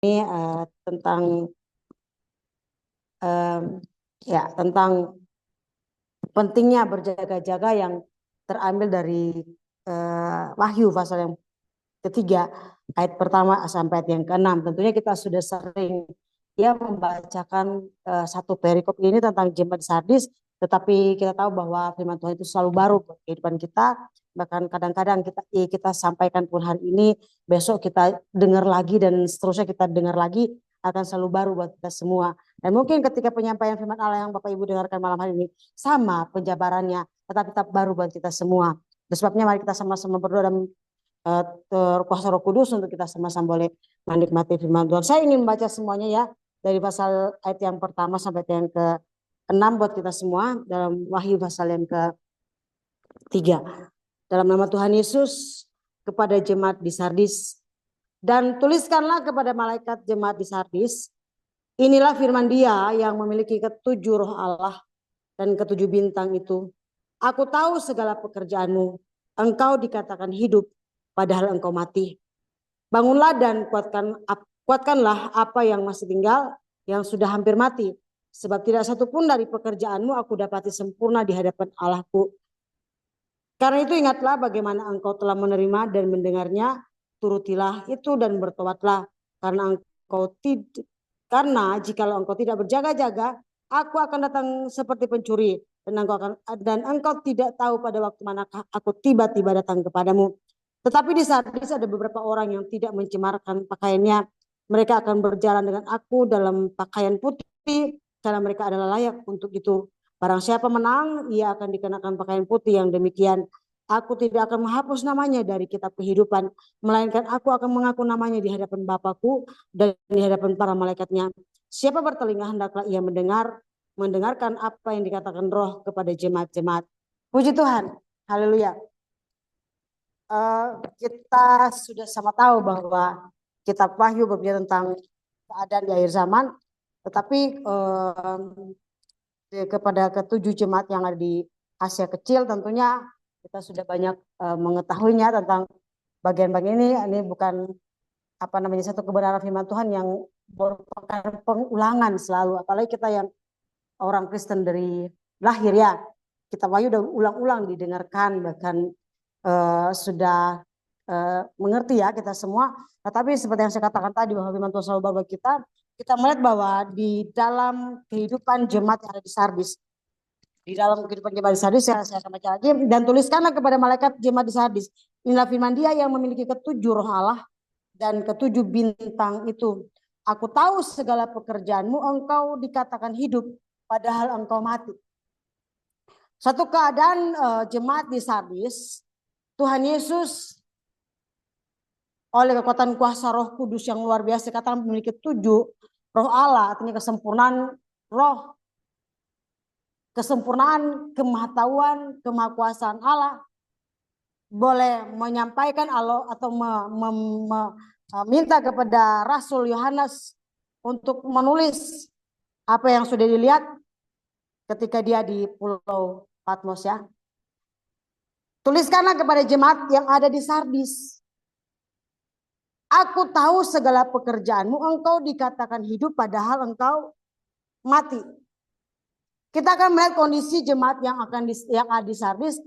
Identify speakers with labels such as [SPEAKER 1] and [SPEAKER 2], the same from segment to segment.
[SPEAKER 1] tentang tentang pentingnya berjaga-jaga yang terambil dari Wahyu pasal yang ketiga ayat pertama sampai ayat yang keenam. Tentunya kita sudah sering membacakan satu perikop ini tentang jemaat Sardis, tetapi kita tahu bahwa firman Tuhan itu selalu baru buat kehidupan kita. Bahkan kadang-kadang kita sampaikan pun hari ini, besok kita dengar lagi dan seterusnya kita dengar lagi, akan selalu baru buat kita semua. Dan mungkin ketika penyampaian firman Allah yang Bapak Ibu dengarkan malam hari ini sama penjabarannya, tetapi tetap baru buat kita semua. Dan sebabnya mari kita sama-sama berdoa dan terkuasa Roh Kudus untuk kita sama-sama boleh menikmati firman Tuhan. Saya ingin membaca semuanya ya, dari pasal ayat yang pertama sampai yang ke-6 buat kita semua dalam Wahyu pasal yang ke-3. Dalam nama Tuhan Yesus, kepada jemaat di Sardis, dan tuliskanlah kepada malaikat jemaat di Sardis, inilah firman Dia yang memiliki ketujuh roh Allah dan ketujuh bintang itu. Aku tahu segala pekerjaanmu, engkau dikatakan hidup, padahal engkau mati. Bangunlah dan kuatkanlah apa yang masih tinggal, yang sudah hampir mati. Sebab tidak satu pun dari pekerjaanmu aku dapati sempurna di hadapan Allahku. Karena itu ingatlah bagaimana engkau telah menerima dan mendengarnya, turutilah itu dan bertobatlah. Karena jikalau engkau tidak berjaga-jaga, aku akan datang seperti pencuri, dan engkau tidak tahu pada waktu manakah aku tiba-tiba datang kepadamu. Tetapi di Sardis ada beberapa orang yang tidak mencemarkan pakaiannya. Mereka akan berjalan dengan aku dalam pakaian putih, karena mereka adalah layak untuk itu. Barang siapa menang, ia akan dikenakan pakaian putih yang demikian. Aku tidak akan menghapus namanya dari kitab kehidupan, melainkan aku akan mengaku namanya di hadapan Bapakku dan di hadapan para malaikatnya. Siapa bertelinga hendaklah ia mendengarkan apa yang dikatakan Roh kepada jemaat-jemaat. Puji Tuhan, haleluya. Kita sudah sama tahu bahwa kitab Wahyu berbicara tentang keadaan di akhir zaman, tetapi kepada ketujuh jemaat yang ada di Asia Kecil tentunya kita sudah banyak mengetahuinya tentang bagian-bagian ini. Ini bukan satu kebenaran firman Tuhan yang merupakan pengulangan selalu, apalagi kita yang orang Kristen dari lahir ya. Kitab Wahyu udah ulang-ulang didengarkan, bahkan sudah mengerti ya kita semua. Tetapi seperti yang saya katakan tadi bahwa firman Tuhan selalu bawa kita melihat bahwa di dalam kehidupan jemaat yang ada di Sardis, saya akan baca lagi. Dan tuliskanlah kepada malaikat jemaat di Sardis, inilah firman Dia yang memiliki ketujuh roh Allah dan ketujuh bintang itu. Aku tahu segala pekerjaanmu, engkau dikatakan hidup, padahal engkau mati. Satu keadaan jemaat di Sardis, Tuhan Yesus oleh kekuatan kuasa Roh Kudus yang luar biasa, katakan memiliki tujuh roh Allah, artinya kesempurnaan roh, kesempurnaan kemahatauan, kemahakuasaan Allah, boleh menyampaikan atau meminta kepada Rasul Yohanes untuk menulis apa yang sudah dilihat ketika dia di Pulau Patmos ya. Tuliskanlah kepada jemaat yang ada di Sardis, aku tahu segala pekerjaanmu, engkau dikatakan hidup padahal engkau mati. Kita akan melihat kondisi jemaat yang ada di Sardis.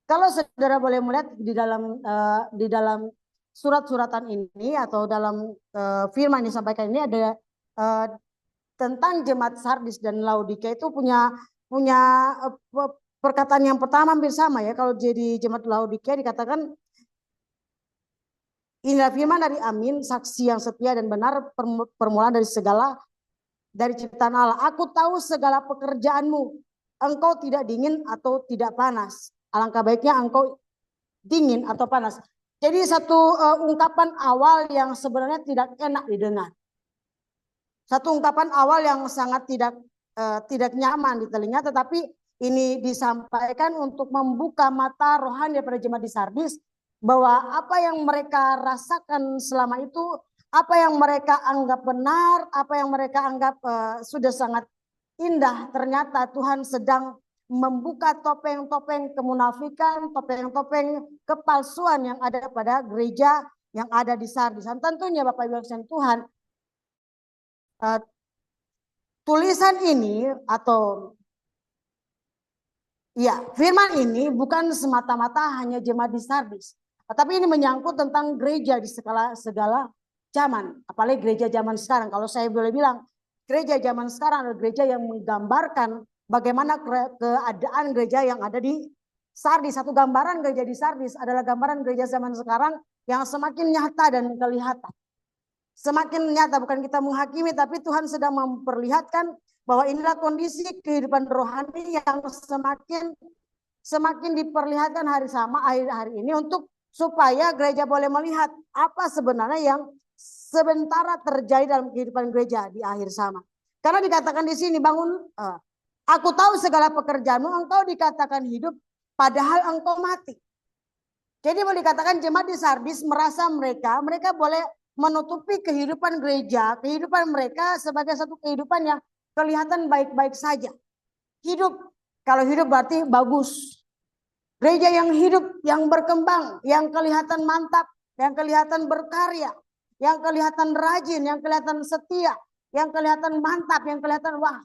[SPEAKER 1] Kalau saudara boleh melihat di dalam surat-suratan ini atau dalam firman yang disampaikan ini ada tentang jemaat Sardis dan Laodikia itu punya perkataan yang pertama hampir sama ya. Kalau jadi jemaat Laodikia dikatakan, inilah firman dari Amin, saksi yang setia dan benar, permulaan dari ciptaan Allah. Aku tahu segala pekerjaanmu, engkau tidak dingin atau tidak panas. Alangkah baiknya engkau dingin atau panas. Jadi satu ungkapan awal yang sebenarnya tidak enak didengar. Satu ungkapan awal yang sangat tidak nyaman di telinga, tetapi ini disampaikan untuk membuka mata rohani daripada jemaat di Sardis, bahwa apa yang mereka rasakan selama itu, apa yang mereka anggap benar, apa yang mereka anggap sudah sangat indah, ternyata Tuhan sedang membuka topeng-topeng kemunafikan, topeng-topeng kepalsuan yang ada pada gereja yang ada di Sardis. Dan tentunya Bapak Ibu sekalian Tuhan, uh, tulisan ini atau ya firman ini bukan semata-mata hanya jemaat di Sardis, tetapi ini menyangkut tentang gereja di segala zaman, apalagi gereja zaman sekarang. Kalau saya boleh bilang, gereja zaman sekarang adalah gereja yang menggambarkan bagaimana keadaan gereja yang ada di Sardis. Satu gambaran gereja di Sardis adalah gambaran gereja zaman sekarang yang semakin nyata dan kelihatan. Semakin nyata, bukan kita menghakimi, tapi Tuhan sedang memperlihatkan bahwa inilah kondisi kehidupan rohani yang semakin diperlihatkan hari ini untuk supaya gereja boleh melihat apa sebenarnya yang sementara terjadi dalam kehidupan gereja di akhir zaman. Karena dikatakan di sini, bangun, aku tahu segala pekerjaanmu, engkau dikatakan hidup, padahal engkau mati. Jadi boleh dikatakan jemaat di Sardis merasa mereka boleh menutupi kehidupan gereja, kehidupan mereka sebagai satu kehidupan yang kelihatan baik-baik saja. Hidup, kalau hidup berarti bagus. Gereja yang hidup, yang berkembang, yang kelihatan mantap, yang kelihatan berkarya, yang kelihatan rajin, yang kelihatan setia, yang kelihatan mantap, yang kelihatan wah.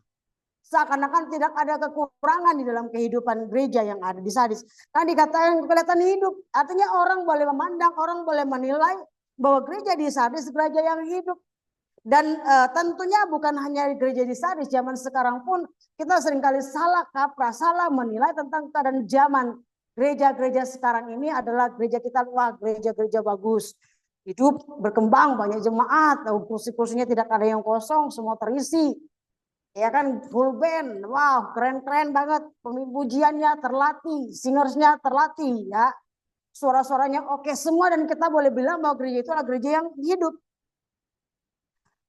[SPEAKER 1] Seakan-akan tidak ada kekurangan di dalam kehidupan gereja yang ada di Sardis. Kan dikatakan kelihatan hidup. Artinya orang boleh memandang, orang boleh menilai bahwa gereja di Sardis gereja yang hidup. Dan tentunya bukan hanya gereja di Sardis, zaman sekarang pun kita seringkali salah kaprah, salah menilai tentang keadaan zaman. Gereja-gereja sekarang ini adalah gereja kita, wah gereja-gereja bagus. Hidup, berkembang, banyak jemaat, kursi-kursinya tidak ada yang kosong, semua terisi. Ya kan, full band, wow keren-keren banget, pujiannya terlatih, singersnya terlatih ya, suara-suaranya oke semua, dan kita boleh bilang bahwa gereja itu adalah gereja yang hidup.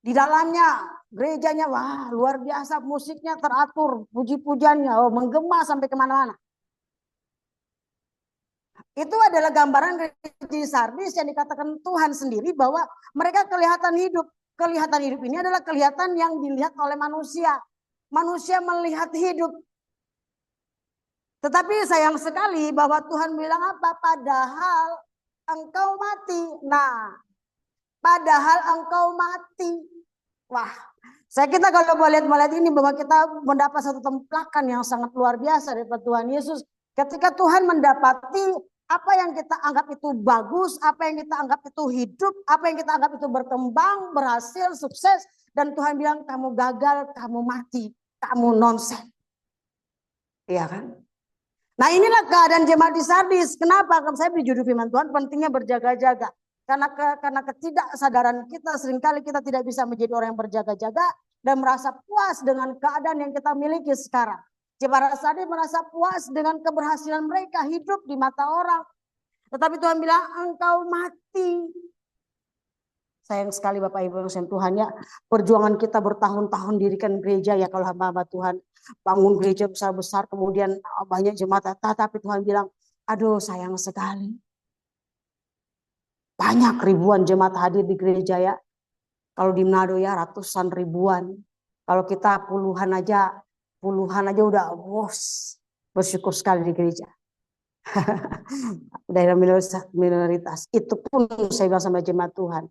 [SPEAKER 1] Di dalamnya gerejanya wah luar biasa, musiknya teratur, puji-pujiannya menggema sampai kemana-mana. Itu adalah gambaran gereja di Sardis yang dikatakan Tuhan sendiri bahwa mereka kelihatan hidup. Kelihatan hidup ini adalah kelihatan yang dilihat oleh manusia. Manusia melihat hidup. Tetapi sayang sekali bahwa Tuhan bilang apa? Padahal engkau mati. Nah, padahal engkau mati. Wah, saya kita kalau melihat ini bahwa kita mendapat satu templakan yang sangat luar biasa dari Tuhan Yesus. Ketika Tuhan mendapati apa yang kita anggap itu bagus, apa yang kita anggap itu hidup, apa yang kita anggap itu berkembang, berhasil, sukses. Dan Tuhan bilang kamu gagal, kamu mati, kamu nonsen. Iya kan? Nah inilah keadaan jemaat di Sardis. Kenapa? Saya beri judul firman Tuhan pentingnya berjaga-jaga. Karena ketidaksadaran kita seringkali kita tidak bisa menjadi orang yang berjaga-jaga dan merasa puas dengan keadaan yang kita miliki sekarang. Jemaat Sardis merasa puas dengan keberhasilan mereka hidup di mata orang. Tetapi Tuhan bilang engkau mati. Sayang sekali Bapak Ibu yang Tuhan ya, perjuangan kita bertahun-tahun dirikan gereja ya kalau hamba-hamba Tuhan bangun gereja besar-besar kemudian banyak jemaat, tapi Tuhan bilang aduh sayang sekali. Banyak ribuan jemaat hadir di gereja ya. Kalau di Manado ya ratusan ribuan. Kalau kita puluhan aja udah bos. Bersyukur sekali di gereja. Daerah minoritas. Itu pun saya bilang sama jemaat Tuhan.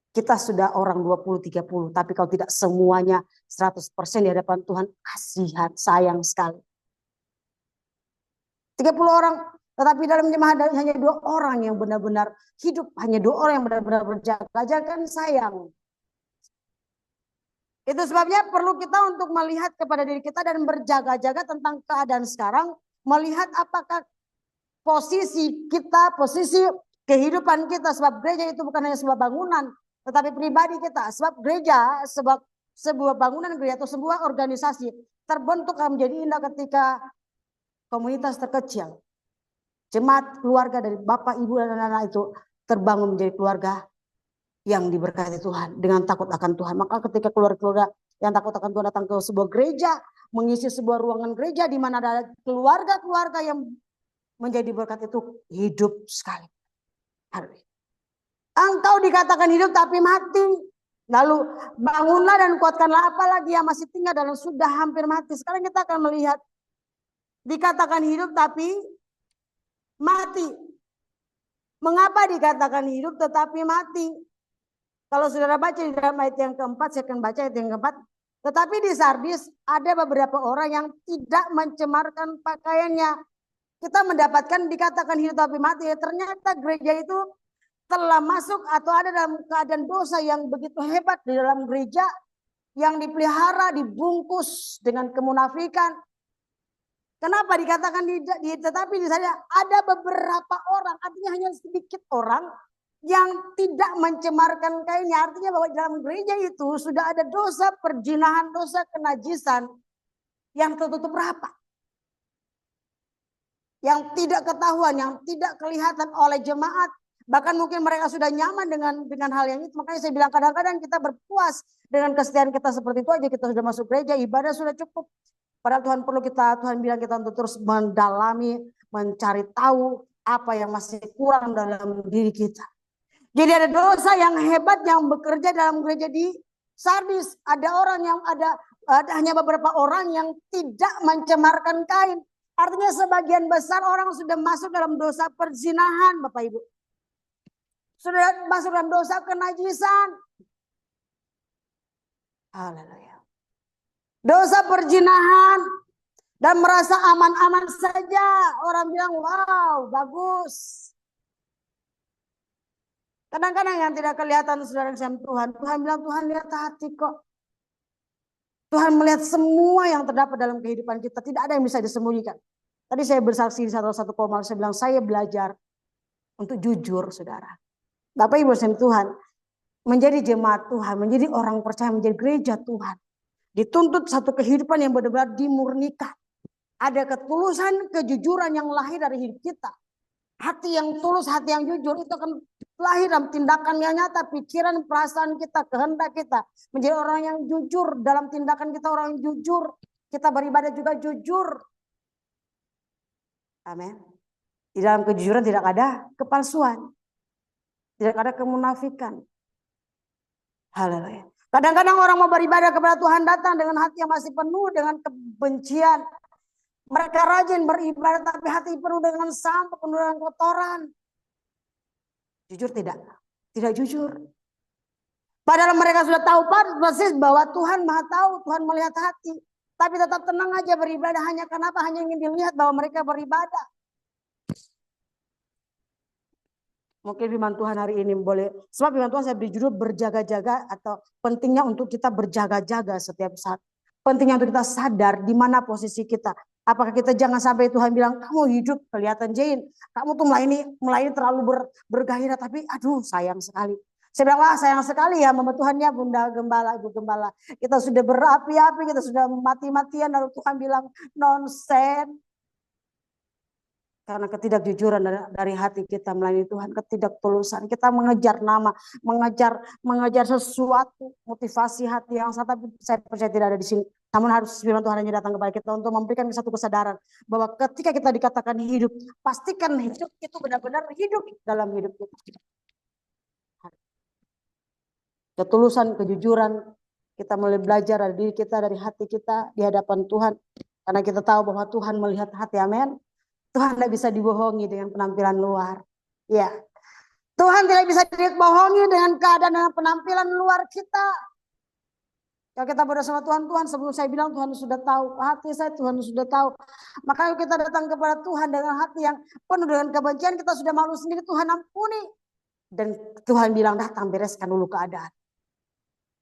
[SPEAKER 1] Kita sudah orang 20-30. Tapi kalau tidak semuanya 100% di hadapan Tuhan. Kasihan, sayang sekali. 30 orang. Tetapi dalam jemaat hanya 2 orang yang benar-benar hidup. Hanya 2 orang yang benar-benar berjaga-jaga kan sayang. Itu sebabnya perlu kita untuk melihat kepada diri kita dan berjaga-jaga tentang keadaan sekarang. Melihat apakah posisi kita, posisi kehidupan kita. Sebab gereja itu bukan hanya sebuah bangunan. Tetapi pribadi kita. Sebab gereja, sebuah bangunan gereja atau sebuah organisasi terbentuk menjadi indah ketika komunitas terkecil. Jemaat keluarga dari bapak, ibu, dan anak-anak itu terbangun menjadi keluarga yang diberkati Tuhan dengan takut akan Tuhan. Maka ketika keluarga yang takut akan Tuhan datang ke sebuah gereja, mengisi sebuah ruangan gereja di mana ada keluarga-keluarga yang menjadi berkat itu hidup sekali. Engkau dikatakan hidup tapi mati. Lalu bangunlah dan kuatkanlah apalagi yang masih tinggal dan sudah hampir mati. Sekarang kita akan melihat dikatakan hidup tapi mati. Mengapa dikatakan hidup tetapi mati? Kalau saudara baca di dalam ayat yang keempat, saya akan baca ayat yang keempat. Tetapi di Sardis ada beberapa orang yang tidak mencemarkan pakaiannya. Kita mendapatkan dikatakan hidup tapi mati. Ternyata gereja itu telah masuk atau ada dalam keadaan dosa yang begitu hebat di dalam gereja, yang dipelihara, dibungkus dengan kemunafikan. Kenapa dikatakan tetapi di sana ada beberapa orang, artinya hanya sedikit orang yang tidak mencemarkan kainnya. Artinya bahwa dalam gereja itu sudah ada dosa perzinahan, dosa kenajisan yang tertutup rapat, yang tidak ketahuan, yang tidak kelihatan oleh jemaat. Bahkan mungkin mereka sudah nyaman dengan hal yang itu. Makanya saya bilang kadang-kadang kita berpuas dengan kesetiaan kita seperti itu aja. Kita sudah masuk gereja, ibadah sudah cukup. Padahal Tuhan bilang kita untuk terus mendalami, mencari tahu apa yang masih kurang dalam diri kita. Jadi ada dosa yang hebat yang bekerja dalam gereja di Sardis. Ada orang yang ada hanya beberapa orang yang tidak mencemarkan kain. Artinya sebagian besar orang sudah masuk dalam dosa perzinahan, Bapak Ibu. Sudah masuk dalam dosa kenajisan. Haleluya. Dosa perzinahan dan merasa aman-aman saja. Orang bilang, wow, bagus. Kadang-kadang yang tidak kelihatan saudara sama Tuhan. Tuhan bilang, Tuhan lihat hati kok. Tuhan melihat semua yang terdapat dalam kehidupan kita. Tidak ada yang bisa disembunyikan. Tadi saya bersaksi di satu koma. Saya bilang, saya belajar untuk jujur, saudara. Bapak Ibu sama Tuhan. Menjadi jemaat Tuhan. Menjadi orang percaya. Menjadi gereja Tuhan. Dituntut satu kehidupan yang benar-benar dimurnikan. Ada ketulusan, kejujuran yang lahir dari hidup kita. Hati yang tulus, hati yang jujur itu akan lahir dalam tindakan yang nyata, pikiran, perasaan kita, kehendak kita. Menjadi orang yang jujur dalam tindakan kita, orang yang jujur. Kita beribadah juga jujur. Amin. Di dalam kejujuran tidak ada kepalsuan. Tidak ada kemunafikan. Haleluya. Kadang-kadang orang mau beribadah kepada Tuhan datang dengan hati yang masih penuh dengan kebencian. Mereka rajin beribadah tapi hati penuh dengan sampah, penuh dengan kotoran. Jujur tidak? Tidak jujur. Padahal mereka sudah tahu persis bahwa Tuhan Maha tahu, Tuhan melihat hati. Tapi tetap tenang aja beribadah. Hanya kenapa? Hanya ingin dilihat bahwa mereka beribadah. Mungkin firman Tuhan hari ini boleh. Sebab firman Tuhan saya beri judul berjaga-jaga atau pentingnya untuk kita berjaga-jaga setiap saat. Pentingnya untuk kita sadar di mana posisi kita. Apakah kita jangan sampai Tuhan bilang kamu hidup kelihatan Jane. Kamu tuh melayani terlalu bergairah. Tapi aduh sayang sekali. Saya bilang wah sayang sekali ya mama Tuhan ya Bunda Gembala, Ibu Gembala. Kita sudah berapi-api, kita sudah mati-matian. Lalu Tuhan bilang nonsen. Karena ketidakjujuran dari hati kita melayani Tuhan, ketidaktulusan. Kita mengejar nama, mengejar sesuatu, motivasi hati yang salah, tapi saya percaya tidak ada di sini. Namun harus firman Tuhan hanya datang kepada kita untuk memberikan satu kesadaran bahwa ketika kita dikatakan hidup, pastikan hidup itu benar-benar hidup dalam hidup kita. Ketulusan, kejujuran, kita mulai belajar dari diri kita, dari hati kita di hadapan Tuhan. Karena kita tahu bahwa Tuhan melihat hati, amin. Tuhan tidak bisa dibohongi dengan penampilan luar. Ya, Tuhan tidak bisa dibohongi dengan keadaan, dengan penampilan luar kita. Kalau kita berdoa sama Tuhan, Tuhan sebelum saya bilang Tuhan sudah tahu. Hati saya Tuhan sudah tahu. Makanya kita datang kepada Tuhan dengan hati yang penuh dengan kebencian. Kita sudah malu sendiri, Tuhan ampuni. Dan Tuhan bilang datang bereskan dulu keadaan.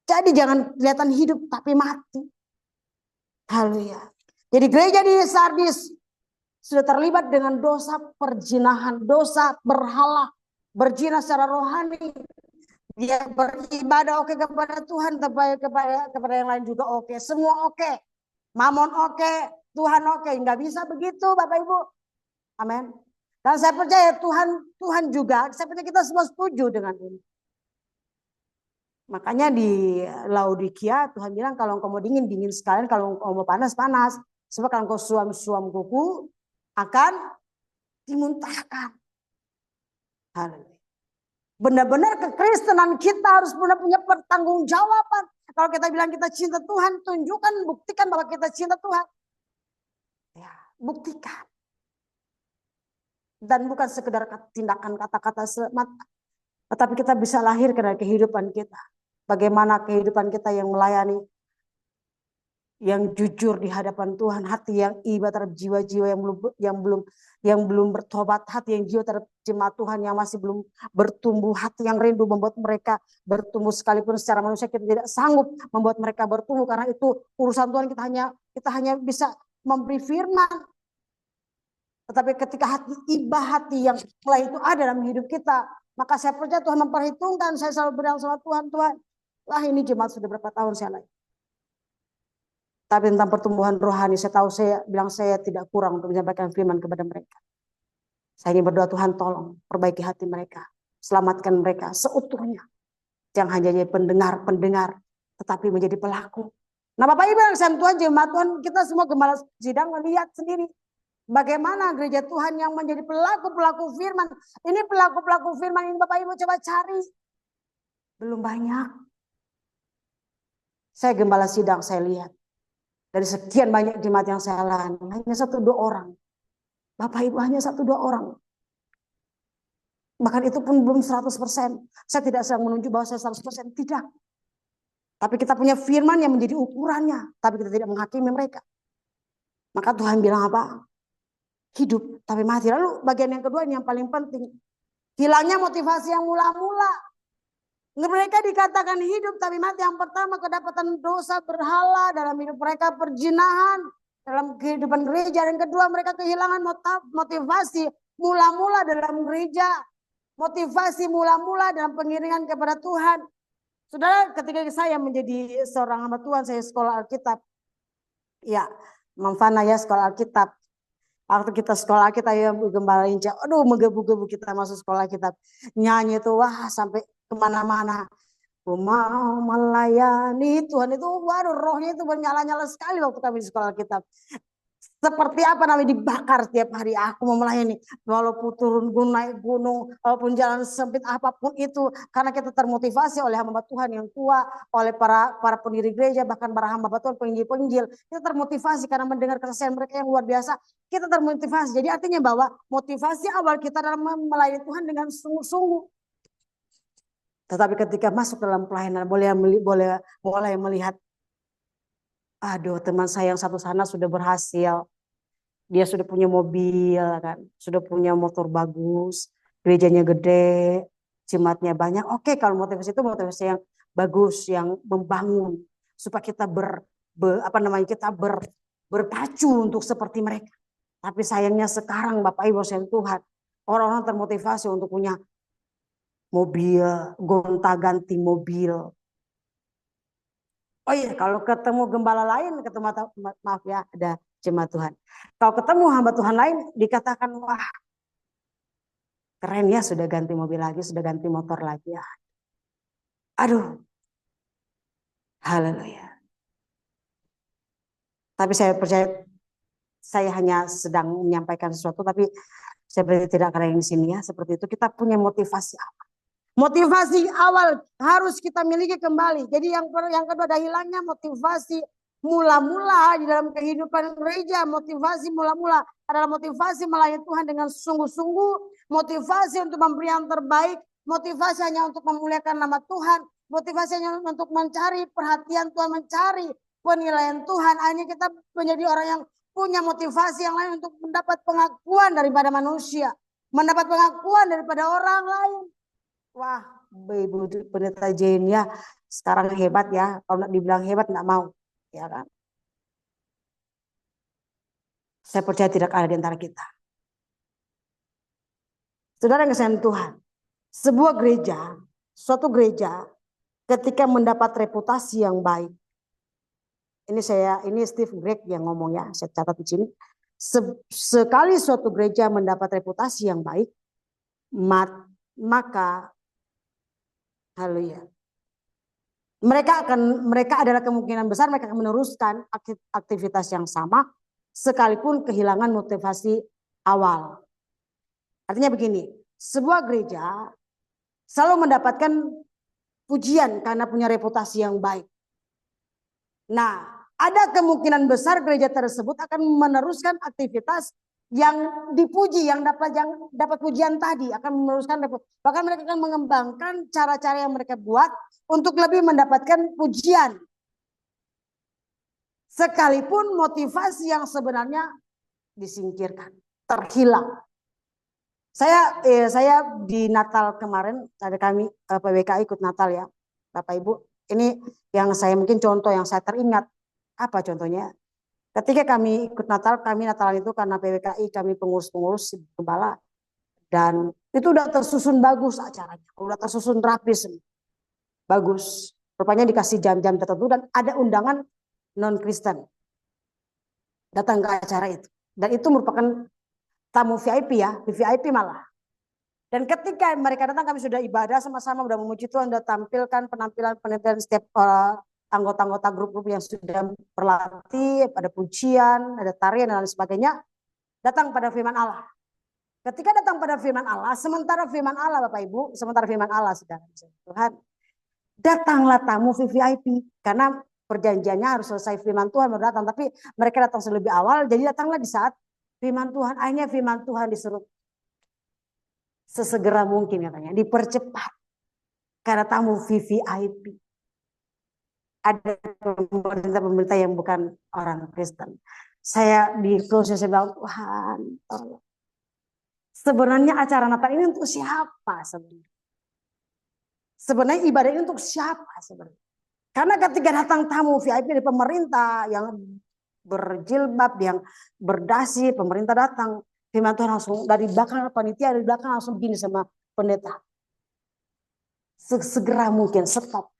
[SPEAKER 1] Jadi jangan kelihatan hidup tapi mati. Haleluya. Jadi gereja di Sardis sudah terlibat dengan dosa perzinahan, dosa berhala, berzina secara rohani. Dia beribadah oke kepada Tuhan, tapi kepada yang lain juga oke. Semua oke. Mamon oke, Tuhan oke. Nggak bisa begitu Bapak Ibu. Amin. Dan saya percaya Tuhan juga, saya percaya kita semua setuju dengan ini. Makanya di Laodikia Tuhan bilang kalau engkau mau dingin, dingin sekalian. Kalau engkau mau panas, panas. Sebab kalau engkau suam kuku, akan dimuntahkan. Haleluya. Benar-benar kekristenan kita harus benar punya pertanggungjawaban. Kalau kita bilang kita cinta Tuhan, tunjukkan, buktikan bahwa kita cinta Tuhan. Ya, buktikan. Dan bukan sekedar tindakan kata-kata semata. Tetapi kita bisa lahir dari kehidupan kita. Bagaimana kehidupan kita yang melayani, yang jujur di hadapan Tuhan, hati yang iba terhadap jiwa-jiwa yang belum bertobat, hati yang jiwa terhadap jemaat Tuhan yang masih belum bertumbuh, hati yang rindu membuat mereka bertumbuh, sekalipun secara manusia kita tidak sanggup membuat mereka bertumbuh, karena itu urusan Tuhan. Kita hanya bisa memberi firman. Tetapi ketika hati iba, hati yang mulai itu ada dalam hidup kita, maka saya percaya Tuhan memperhitungkan. Saya selalu bilang sama Tuhan, Tuhan, lah ini jemaat sudah berapa tahun saya lagi. Tapi tentang pertumbuhan rohani, saya tahu saya tidak kurang untuk menyampaikan firman kepada mereka. Saya ingin berdoa, Tuhan tolong perbaiki hati mereka. Selamatkan mereka seutuhnya. Jangan hanya jadi pendengar, tetapi menjadi pelaku. Nah Bapak Ibu yang saya Tuhan, jemaat Tuhan, kita semua gembala sidang melihat sendiri. Bagaimana gereja Tuhan yang menjadi pelaku-pelaku firman. Ini pelaku-pelaku firman ini Bapak Ibu coba cari. Belum banyak. Saya gembala sidang, saya lihat. Dari sekian banyak jemaat yang saya layani, hanya 1-2 orang. Bapak Ibu hanya 1-2 orang. Bahkan itu pun belum 100%. Saya tidak sedang menunjuk bahwa saya 100%. Tidak. Tapi kita punya firman yang menjadi ukurannya. Tapi kita tidak menghakimi mereka. Maka Tuhan bilang apa? Hidup tapi mati. Lalu bagian yang kedua ini yang paling penting. Hilangnya motivasi yang mula-mula. Mereka dikatakan hidup tapi mati. Yang pertama, kedapatan dosa berhala dalam hidup mereka, perjinahan dalam kehidupan gereja. Dan kedua, mereka kehilangan motivasi mula-mula dalam gereja, motivasi mula-mula dalam pengiringan kepada Tuhan. Saudara, ketika saya menjadi seorang hamba Tuhan, saya sekolah Alkitab. Ya, Mamfana ya sekolah Alkitab. Waktu kita sekolah kita ya Gembala Inca, aduh menggebu-gebu kita masuk sekolah kita nyanyi itu wah sampai kemana-mana. Ku mau melayani Tuhan itu, waduh rohnya itu bernyala-nyala sekali waktu kami di sekolah kita. Seperti apa namanya, dibakar setiap hari. Aku mau melayani walaupun turun gunung, naik gunung, walaupun jalan sempit apapun itu, karena kita termotivasi oleh hamba Tuhan yang tua, oleh para pendiri gereja, bahkan para hamba Tuhan penginjil-penginjil. Kita termotivasi karena mendengar kesaksian mereka yang luar biasa. Kita termotivasi. Jadi artinya bahwa motivasi awal kita dalam melayani Tuhan dengan sungguh-sungguh. Tetapi ketika masuk dalam pelayanan mulai melihat, aduh teman saya yang satu sana sudah berhasil. Dia sudah punya mobil kan, sudah punya motor bagus, gerejanya gede, jemaatnya banyak. Oke, kalau motivasi itu motivasi yang bagus, yang membangun supaya kita berpacu untuk seperti mereka. Tapi sayangnya sekarang Bapak Ibu sekalian Tuhan, orang-orang termotivasi untuk punya mobil, gonta-ganti mobil. Oh iya, kalau ketemu gembala lain, maaf ya, ada jemaat Tuhan. Kalau ketemu hamba Tuhan lain, dikatakan, wah keren ya, sudah ganti mobil lagi, sudah ganti motor lagi ya. Aduh, haleluya. Tapi saya percaya, saya hanya sedang menyampaikan sesuatu, tapi saya berarti tidak keren di sini ya. Seperti itu, kita punya motivasi apa? Motivasi awal harus kita miliki kembali. Jadi yang kedua ada hilangnya motivasi mula-mula di dalam kehidupan gereja. Motivasi mula-mula adalah motivasi melayani Tuhan dengan sungguh-sungguh. Motivasi untuk memberi yang terbaik. Motivasi hanya untuk memuliakan nama Tuhan. Motivasi hanya untuk mencari perhatian Tuhan, mencari penilaian Tuhan. Akhirnya kita menjadi orang yang punya motivasi yang lain untuk mendapat pengakuan daripada manusia. Mendapat pengakuan daripada orang lain. Wah, Ibu Pendeta Jane ya, sekarang hebat ya. Kalau nak dibilang hebat nggak mau, ya kan? Saya percaya tidak ada di antara kita. Saudara yang kasihan Tuhan, sebuah gereja, suatu gereja, ketika mendapat reputasi yang baik, ini Steve Gregg yang ngomong ya, saya catat di sini. Sekali suatu gereja mendapat reputasi yang baik, maka haleluya. Mereka adalah kemungkinan besar mereka akan meneruskan aktivitas yang sama sekalipun kehilangan motivasi awal. Artinya begini, sebuah gereja selalu mendapatkan pujian karena punya reputasi yang baik. Nah, ada kemungkinan besar gereja tersebut akan meneruskan aktivitas yang dipuji, yang dapat pujian tadi akan meneruskan, bahkan mereka akan mengembangkan cara-cara yang mereka buat untuk lebih mendapatkan pujian. Sekalipun motivasi yang sebenarnya disingkirkan, terhilang. Saya di Natal kemarin ada kami PWK ikut Natal ya, Bapak Ibu. Ini yang saya mungkin contoh yang saya teringat. Apa contohnya? Ketika kami ikut Natal, kami Natalan itu karena PWKI kami pengurus-pengurus gembala dan itu udah tersusun bagus acaranya, udah tersusun rapi bagus. Rupanya dikasih jam-jam tertentu dan ada undangan non Kristen datang ke acara itu. Dan itu merupakan tamu VIP ya, VIP malah. Dan ketika mereka datang kami sudah ibadah sama-sama, sudah memuji Tuhan, sudah tampilkan penampilan setiap anggota-anggota grup-grup yang sudah berlatih, ada pujian, ada tarian dan lain sebagainya, datang pada firman Allah. Ketika datang pada firman Allah, sementara firman Allah Bapak Ibu, sementara firman Allah saudara Tuhan, datanglah tamu VIP karena perjanjiannya harus selesai firman Tuhan baru datang, tapi mereka datang lebih awal, jadi datanglah di saat firman Tuhan. Akhirnya firman Tuhan disuruh sesegera mungkin katanya, dipercepat karena tamu VIP. Ada pemerintah yang bukan orang Kristen. Saya di close saya bilang, Tuhan, tolong. Sebenarnya acara Natal ini untuk siapa sebenarnya? Sebenarnya ibadah ini untuk siapa sebenarnya? Karena ketika datang tamu VIP dari pemerintah yang berjilbab, yang berdasi, pemerintah datang, firman Tuhan langsung dari belakang panitia, dari belakang langsung gini sama pendeta. Segera mungkin stop.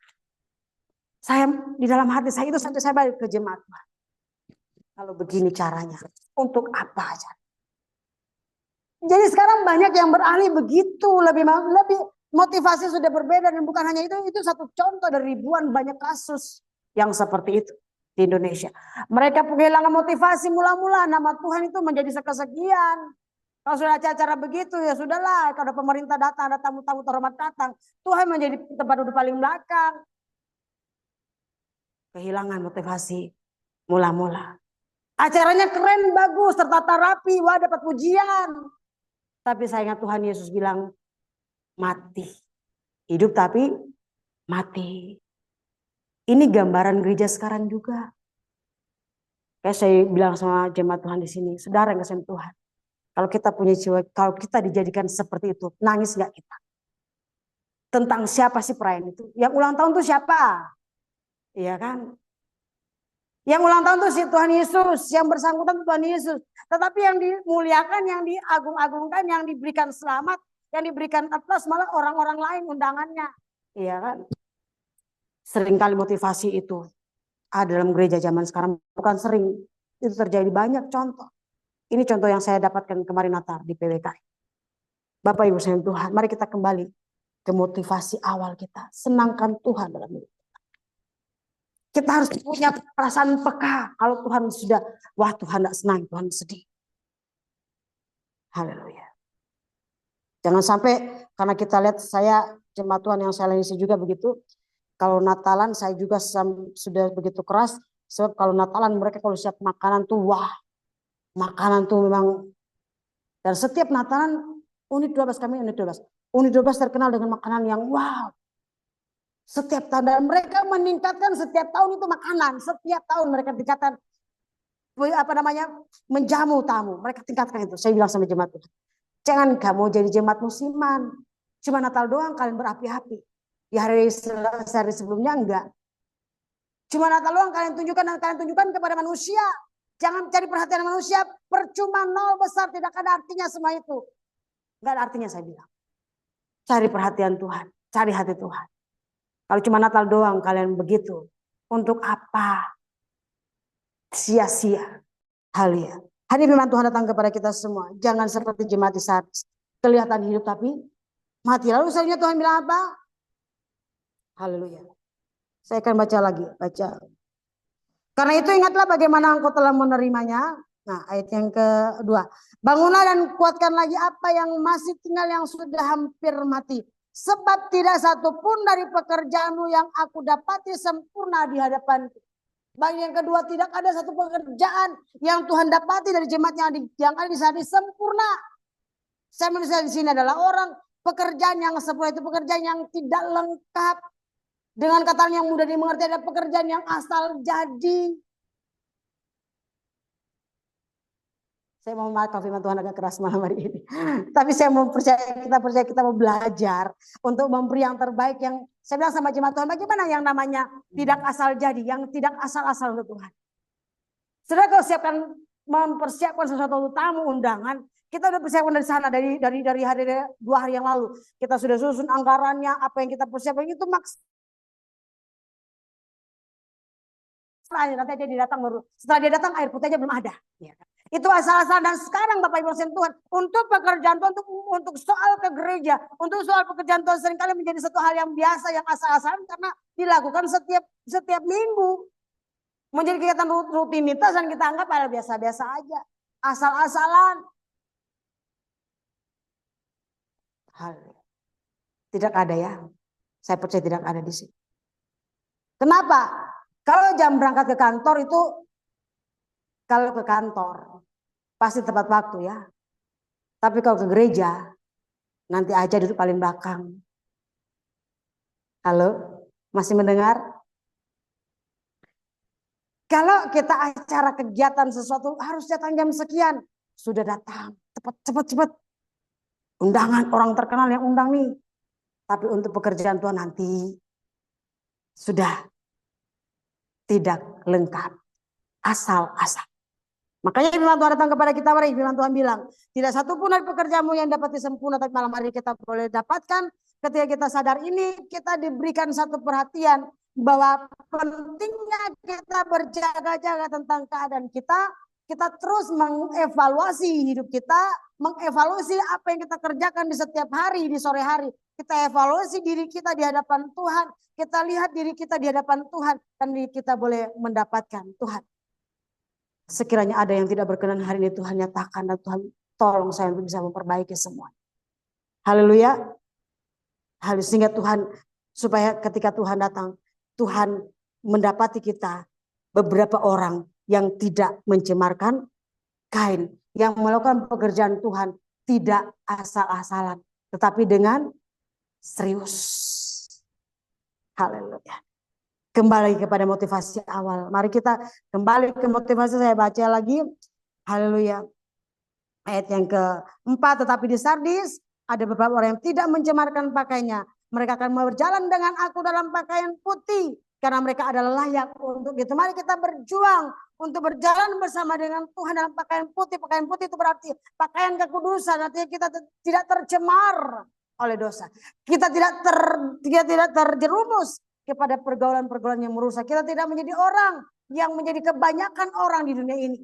[SPEAKER 1] Saya di dalam hati saya itu sampai saya balik ke jemaat. Kalau begini caranya, untuk apa aja? Jadi sekarang banyak yang beralih begitu, lebih motivasi sudah berbeda dan bukan hanya itu satu contoh dari ribuan banyak kasus yang seperti itu di Indonesia. Mereka kehilangan motivasi mula-mula, nama Tuhan itu menjadi sekesekian. Kalau sudah acara begitu ya sudahlah, kalau pemerintah datang, ada tamu-tamu terhormat datang, Tuhan menjadi tempat duduk paling belakang. Kehilangan motivasi mula-mula. Acaranya keren, bagus, tertata rapi, wah dapat pujian. Tapi saya ingat Tuhan Yesus bilang, mati. Hidup tapi mati. Ini gambaran gereja sekarang juga. Kayak saya bilang sama jemaat Tuhan di sini, saudara yang kasih Tuhan. Kalau kita punya jiwa, kalau kita dijadikan seperti itu, nangis gak kita? Tentang siapa sih perayaan itu? Yang ulang tahun itu siapa? Iya kan? Yang ulang tahun itu si Tuhan Yesus, yang bersangkutan Tuhan Yesus. Tetapi yang dimuliakan, yang diagung-agungkan, yang diberikan selamat, yang diberikan atas malah orang-orang lain undangannya. Iya kan? Seringkali motivasi itu ada dalam gereja zaman sekarang. Bukan sering, itu terjadi banyak contoh. Ini contoh yang saya dapatkan kemarin Natal di PWK. Bapak Ibu sayang Tuhan, mari kita kembali ke motivasi awal kita. Senangkan Tuhan dalam hidup. Kita harus punya perasaan peka. Kalau Tuhan sudah, wah Tuhan tidak senang, Tuhan sedih. Haleluya. Jangan sampai karena kita lihat saya jemaat Tuhan yang saya layani juga begitu. Kalau Natalan saya juga sudah begitu keras. Sebab kalau Natalan mereka kalau siap makanan tuh wah. Makanan tuh memang. Dan setiap Natalan unit 12 kami unit 12. Unit 12 terkenal dengan makanan yang wow. Setiap tahun dan mereka meningkatkan setiap tahun itu makanan. Setiap tahun mereka tingkatkan menjamu tamu. Mereka tingkatkan itu. Saya bilang sama jemaat itu. Jangan kamu jadi jemaat musiman. Cuma Natal doang kalian berapi-api. Di hari sebelumnya enggak. Cuma Natal doang kalian tunjukkan kepada manusia. Jangan cari perhatian manusia. Percuma nol besar tidak ada artinya semua itu. Enggak ada artinya saya bilang. Cari perhatian Tuhan. Cari hati Tuhan. Kalau cuma Natal doang kalian begitu. Untuk apa? Sia-sia. Haleluya. Hari firman Tuhan datang kepada kita semua. Jangan seperti jemaat di saat kelihatan hidup tapi mati. Lalu selanjutnya Tuhan bilang apa? Haleluya. Saya akan baca lagi. Baca. Karena itu ingatlah bagaimana engkau telah menerimanya. Nah ayat yang kedua. Bangunlah dan kuatkan lagi apa yang masih tinggal yang sudah hampir mati. Sebab tidak satu pun dari pekerjaanmu yang aku dapati sempurna di hadapanku. Bagian yang kedua, tidak ada satu pekerjaan yang Tuhan dapati dari jemaat yang ada di sana sempurna. Saya menulis di sini adalah orang pekerjaan yang sempurna itu pekerjaan yang tidak lengkap. Dengan kata yang mudah dimengerti ada pekerjaan yang asal jadi. Saya mau makan firman Tuhan agak keras malam hari ini. Tapi saya mau percaya kita mau belajar untuk memberi yang terbaik yang saya bilang sama jemaat Tuhan. Bagaimana yang namanya tidak asal jadi, yang tidak asal-asal untuk Tuhan. Saudara kalau mempersiapkan sesuatu untuk tamu undangan, kita udah persiapkan dari sana dari hari 2 hari yang lalu. Kita sudah susun anggarannya, apa yang kita persiapkan itu maksudnya. Nanti dia datang baru. Setelah dia datang air putih aja belum ada. Ya. Itu asal-asal dan sekarang Bapak Ibu Tuhan untuk pekerjaan Tuhan untuk soal ke gereja, untuk soal pekerjaan Tuhan seringkali menjadi satu hal yang biasa yang asal-asalan karena dilakukan setiap minggu. Menjadi kegiatan rutinitas dan kita anggap hal biasa-biasa aja. Asal-asalan. Hal tidak ada ya. Saya percaya tidak ada di sini. Kenapa? Kalau jam berangkat ke kantor itu, kalau ke kantor pasti tepat waktu ya. Tapi kalau ke gereja, nanti aja duduk paling belakang. Halo, masih mendengar? Kalau kita acara kegiatan sesuatu harus datang jam sekian, sudah datang, cepat. Undangan orang terkenal yang undang nih. Tapi untuk pekerjaan Tuhan nanti sudah tidak lengkap, asal-asal. Makanya firman Tuhan datang kepada kita, mari firman Tuhan bilang, tidak satu pun dari pekerjaanmu yang dapat disempurna, tapi malam hari kita boleh dapatkan. Ketika kita sadar ini, kita diberikan satu perhatian bahwa pentingnya kita berjaga-jaga tentang keadaan kita. Kita terus mengevaluasi hidup kita, mengevaluasi apa yang kita kerjakan di setiap hari, di sore hari. Kita evaluasi diri kita di hadapan Tuhan. Kita lihat diri kita di hadapan Tuhan. Dan kita boleh mendapatkan Tuhan. Sekiranya ada yang tidak berkenan hari ini Tuhan nyatakan dan Tuhan tolong saya untuk bisa memperbaiki semua. Haleluya. Sehingga Tuhan supaya ketika Tuhan datang, Tuhan mendapati kita beberapa orang yang tidak mencemarkan kain, yang melakukan pekerjaan Tuhan tidak asal-asalan, tetapi dengan serius. Haleluya. Kembali kepada motivasi awal. Mari kita kembali ke motivasi, saya baca lagi. Haleluya. Ayat yang keempat, tetapi di Sardis ada beberapa orang yang tidak mencemarkan pakaiannya. Mereka akan berjalan dengan aku dalam pakaian putih. Karena mereka adalah layak untuk itu. Mari kita berjuang untuk berjalan bersama dengan Tuhan dalam pakaian putih. Pakaian putih itu berarti pakaian kekudusan. Artinya kita tidak tercemar oleh dosa. Kita tidak terjerumus kepada pergaulan-pergaulan yang merusak. Kita tidak menjadi orang yang menjadi kebanyakan orang di dunia ini.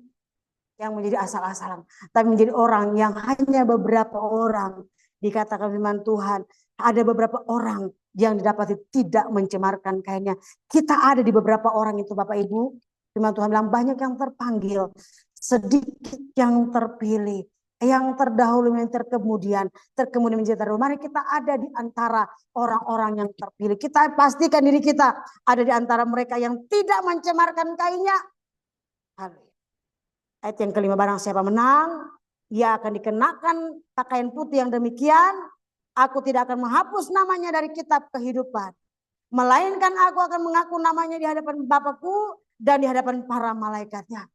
[SPEAKER 1] Yang menjadi asal-asalan. Tapi menjadi orang yang hanya beberapa orang. Dikatakan firman Tuhan. Ada beberapa orang yang didapati tidak mencemarkan kainnya. Kita ada di beberapa orang itu Bapak Ibu. Firman Tuhan bilang banyak yang terpanggil. Sedikit yang terpilih. Yang terdahulu, yang terkemudian menjadi terdahulu. Mari kita ada di antara orang-orang yang terpilih. Kita pastikan diri kita ada di antara mereka yang tidak mencemarkan kainnya. Ayat yang kelima, barang siapa menang, ia akan dikenakan pakaian putih yang demikian. Aku tidak akan menghapus namanya dari kitab kehidupan. Melainkan aku akan mengaku namanya di hadapan Bapakku dan di hadapan para malaikatnya.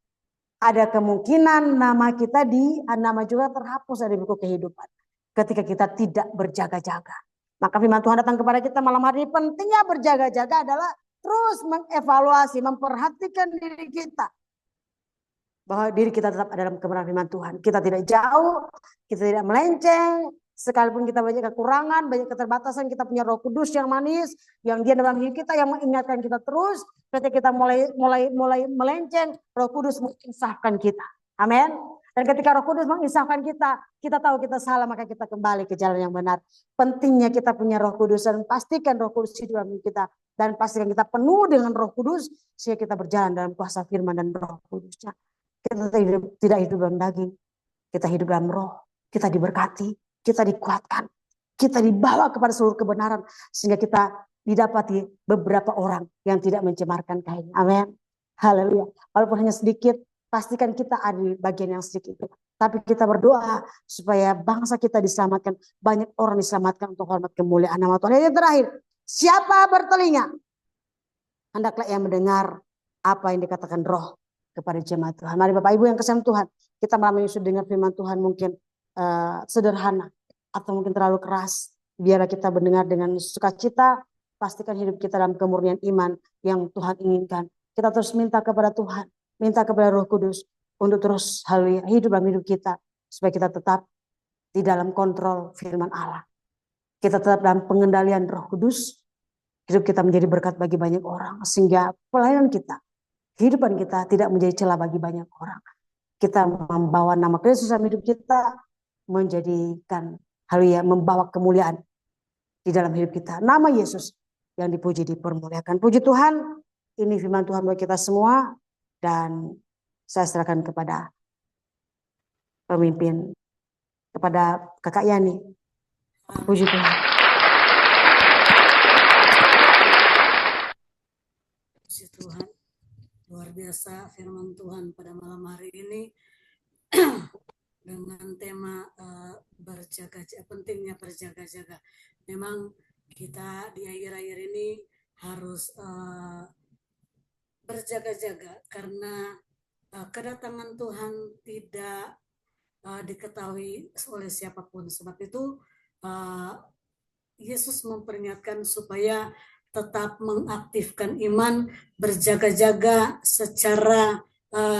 [SPEAKER 1] Ada kemungkinan nama kita nama juga terhapus dari buku kehidupan. Ketika kita tidak berjaga-jaga. Maka firman Tuhan datang kepada kita malam hari ini. Pentingnya berjaga-jaga adalah terus mengevaluasi, memperhatikan diri kita. Bahwa diri kita tetap ada dalam kebenaran firman Tuhan. Kita tidak jauh, kita tidak melenceng. Sekalipun kita banyak kekurangan, banyak keterbatasan, kita punya Roh Kudus yang manis, yang dia dalam hidup kita, yang mengingatkan kita terus. Ketika kita mulai melenceng, Roh Kudus menginsafkan kita. Amin. Dan ketika Roh Kudus menginsafkan kita, kita tahu kita salah, maka kita kembali ke jalan yang benar. Pentingnya kita punya Roh Kudus dan pastikan Roh Kudus hidup dalam kita. Dan pastikan kita penuh dengan Roh Kudus, sehingga kita berjalan dalam kuasa firman dan Roh Kudusnya. Kita tidak hidup dalam daging, kita hidup dalam roh, kita diberkati, kita dikuatkan, kita dibawa kepada seluruh kebenaran, sehingga kita didapati beberapa orang yang tidak mencemarkan kain. Amin. Haleluya. Walaupun hanya sedikit, pastikan kita ada di bagian yang sedikit itu. Tapi kita berdoa supaya bangsa kita diselamatkan. Banyak orang diselamatkan untuk hormat kemuliaan nama Tuhan. Yang terakhir, siapa bertelinga? Hendaklah yang mendengar apa yang dikatakan roh kepada jemaat Tuhan. Mari Bapak Ibu yang kasihan Tuhan, kita malam ini sudah dengar firman Tuhan mungkin sederhana atau mungkin terlalu keras. Biarlah kita mendengar dengan sukacita, pastikan hidup kita dalam kemurnian iman yang Tuhan inginkan. Kita terus minta kepada Tuhan, minta kepada Roh Kudus untuk terus hidup dalam hidup kita supaya kita tetap di dalam kontrol firman Allah. Kita tetap dalam pengendalian Roh Kudus. Hidup kita menjadi berkat bagi banyak orang. Sehingga pelayanan kita, kehidupan kita tidak menjadi celah bagi banyak orang. Kita membawa nama Kristus dalam hidup kita, menjadikan haleluya, membawa kemuliaan di dalam hidup kita. Nama Yesus yang dipuji, dipermuliakan. Puji Tuhan, ini firman Tuhan buat kita semua. Dan saya serahkan kepada pemimpin, kepada Kakak Yani. Puji Tuhan.
[SPEAKER 2] Puji Tuhan, luar biasa firman Tuhan pada malam hari ini dengan tema pentingnya berjaga-jaga. Memang kita di akhir-akhir ini harus berjaga-jaga karena kedatangan Tuhan tidak diketahui oleh siapapun. Sebab itu Yesus memperingatkan supaya tetap mengaktifkan iman, berjaga-jaga secara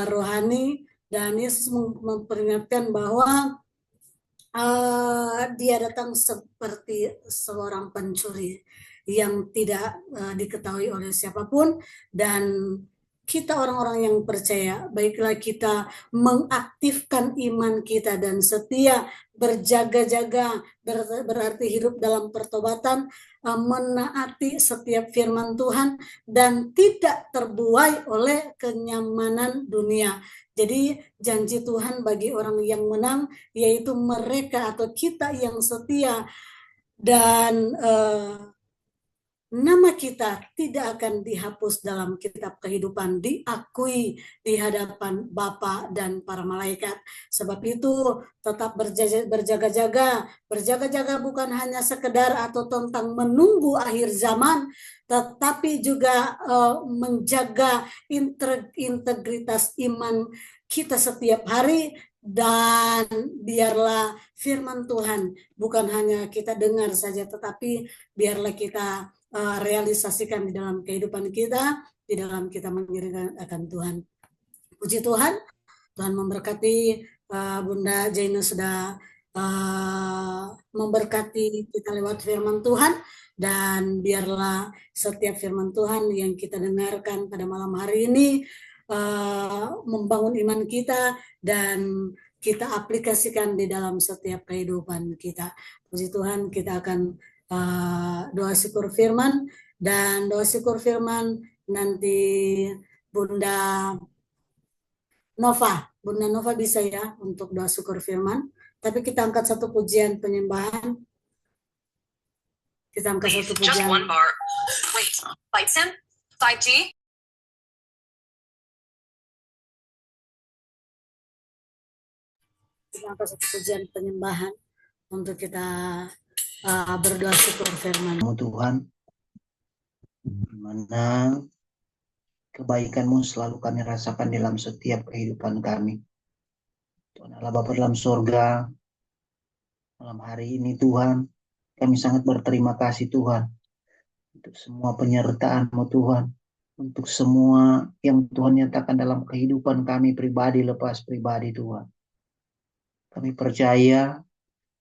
[SPEAKER 2] rohani, dan Yesus memperingatkan bahwa dia datang seperti seorang pencuri yang tidak diketahui oleh siapapun, dan kita orang-orang yang percaya, baiklah kita mengaktifkan iman kita dan setia berjaga-jaga, berarti hidup dalam pertobatan, menaati setiap firman Tuhan dan tidak terbuai oleh kenyamanan dunia. Jadi janji Tuhan bagi orang yang menang yaitu mereka atau kita yang setia dan nama kita tidak akan dihapus dalam kitab kehidupan, diakui di hadapan Bapa dan para malaikat. Sebab itu tetap berjaga-jaga. Berjaga-jaga bukan hanya sekedar atau tentang menunggu akhir zaman, tetapi juga menjaga integritas iman kita setiap hari. Dan biarlah firman Tuhan bukan hanya kita dengar saja, tetapi biarlah kita realisasikan di dalam kehidupan kita, di dalam kita mengiringkan akan Tuhan. Puji Tuhan, Tuhan memberkati. Bunda Jaina sudah memberkati kita lewat firman Tuhan, dan biarlah setiap firman Tuhan yang kita dengarkan pada malam hari ini membangun iman kita dan kita aplikasikan di dalam setiap kehidupan kita. Puji Tuhan, kita akan doa syukur firman, dan doa syukur firman nanti Bunda Nova bisa ya untuk doa syukur firman. Tapi kita angkat satu pujian penyembahan. Kita angkat satu pujian. Just one bar. Wait, lights in. Side G. Kita angkat satu pujian penyembahan untuk kita berdoa syukur firman.
[SPEAKER 3] Tuhan, mana kebaikan-Mu selalu kami rasakan dalam setiap kehidupan kami. Tuhan Allah Bapa dalam surga, malam hari ini Tuhan, kami sangat berterima kasih Tuhan untuk semua penyertaan-Mu Tuhan, untuk semua yang Tuhan nyatakan dalam kehidupan kami pribadi lepas pribadi Tuhan. Kami percaya